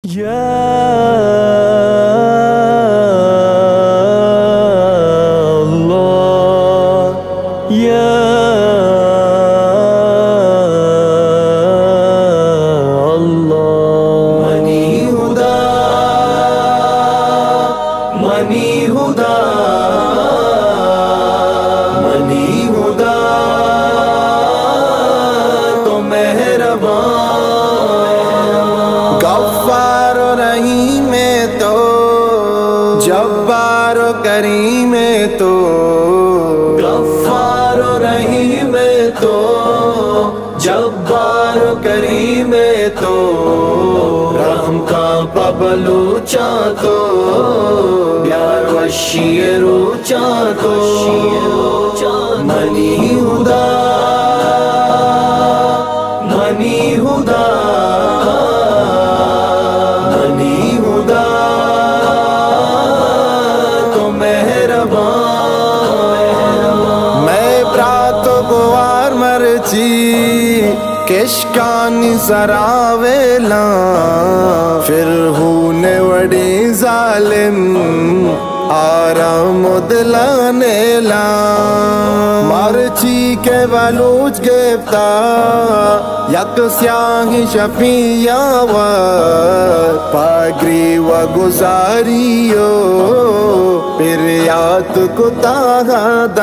یا اللہ یا اللہ منی ہدا منی ہدا منی ہدا تو مہربان غفار و رحیم تو جبار و کریم تو غفار و رحیم تو جبار و کریم تو رحم کا ببلوچا تو پیار وشی روچا تو منی ہدا منی ہدا منی ہدا تو مہربان میں براتو گوار مرچی کشکانی سراویلا پھر ہونے وڑی ظالم آرام دلانے لا مرچی کے بلوچ گفتا یک سیاہی شفیعاور پاگری و گزاریو پریات کو تاغدات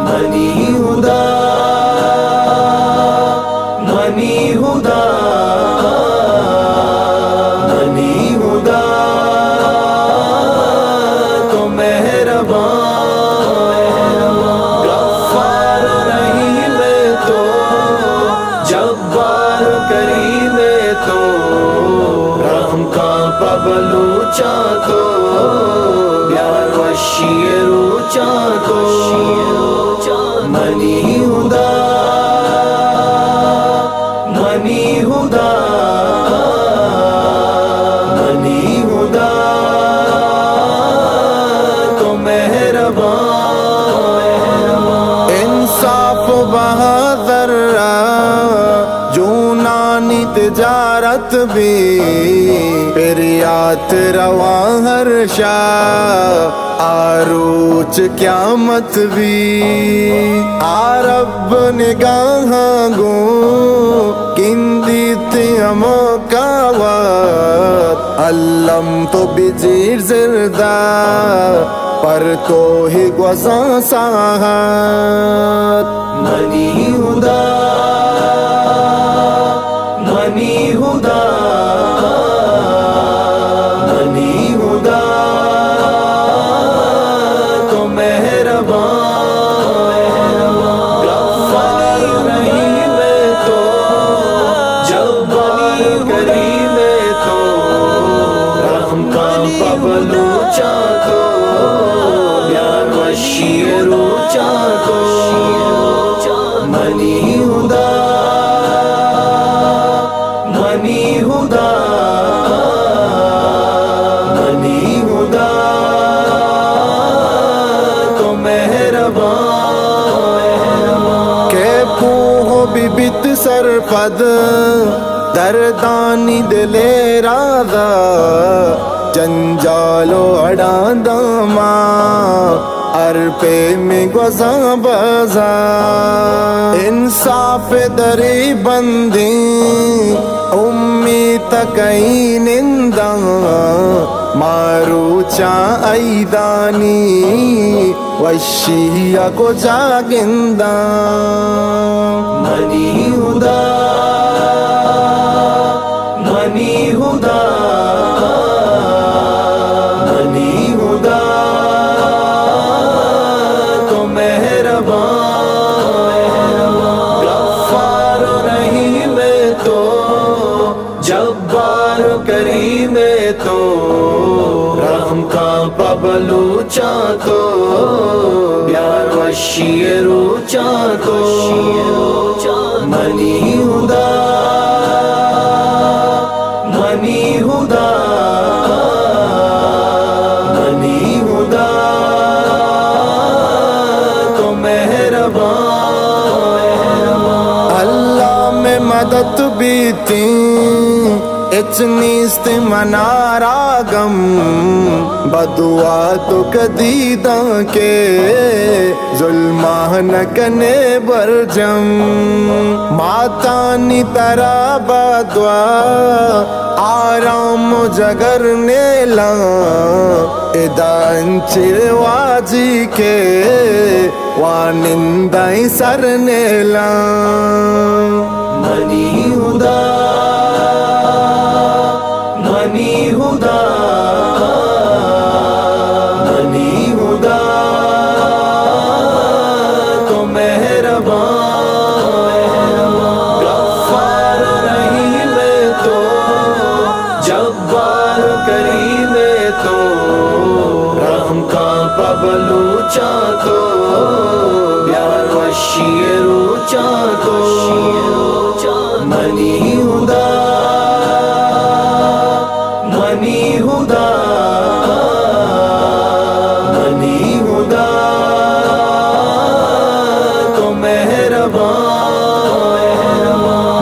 منی ہدا منی ہدا منی ہدا تو مہربان غفار رحیم تو جبار کریم تو رحم کا ببلوچا تو پیار وشی روچا تو منی ہدا منی ہدا منی ہدا تو مہربان انصاف و بہادر جونانی تجارت بھی پریات رواں ہر شاہ آروچ قیامت بھی عرب نگاہاں گو کندیت اموکاوات علم تو بجیر زردہ پر تو ہی گوزاں ساہات منی ہدا منی ہدا منی ہدا تو مہربان غفار رحیم تو جبار کریم تو رحم کا ببلوچا تو پیار وشی روچا تو منی ہدا منی ہدا منی ہدا تو مہربان کہ پوہو بی بیت سرپد دردانی دلے رادا جنجالو اڈاندا ماں ارپے میں گوزاں بازا انصاف دری بندی امی تکئی نندا ماروچا ایدانی وشیا کو جاگندا منی ہدا منی ہدا منی ہدا تو مہربان غفار رحیم تو جبار کریم تو رحم کا ببلوچا تو پیار وشی روچا تو منی ہدا منی ہدا منی ہدا تو مہربان اللہ میں مدد بھی تھی اچ نیست منارا غم بدعا تو کدیدہ کے ظلمہ نکنے برجم ماتانی ترا بدعا آرام جگر نیلا ادان چرواجی کے وانندائی سر نیلا منی خدا منی خدا منی خدا تو مہربان غفار رحیم تو جبار کریم تو رحم کا بلوچا تو پیار وشی روچا تو منی خدا منی خدا منی خدا تو مہربان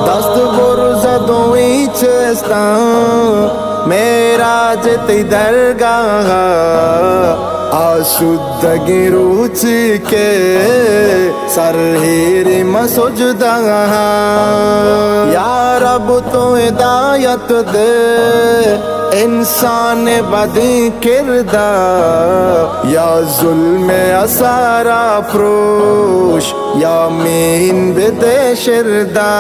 دست برزدوئی چستا میرا جتی درگاہ آشدگی روچ کے سرہیری مسجدہ یا رب تو ہدایت دے انسان بدی کردہ یا ظلم اسارا فروش یا مین بدے شردہ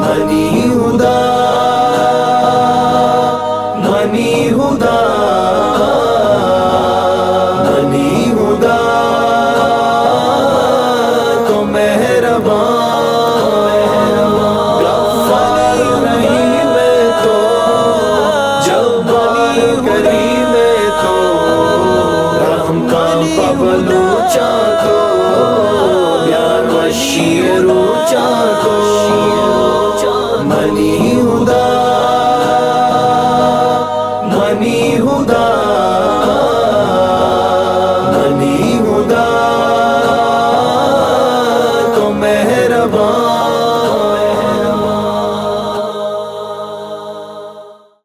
منی خدا منی خدا منی خدا تو مہربان غفار رحیم تو جبار کریم تو رحم کا بلوچا تو پیار وشی روچا تو منی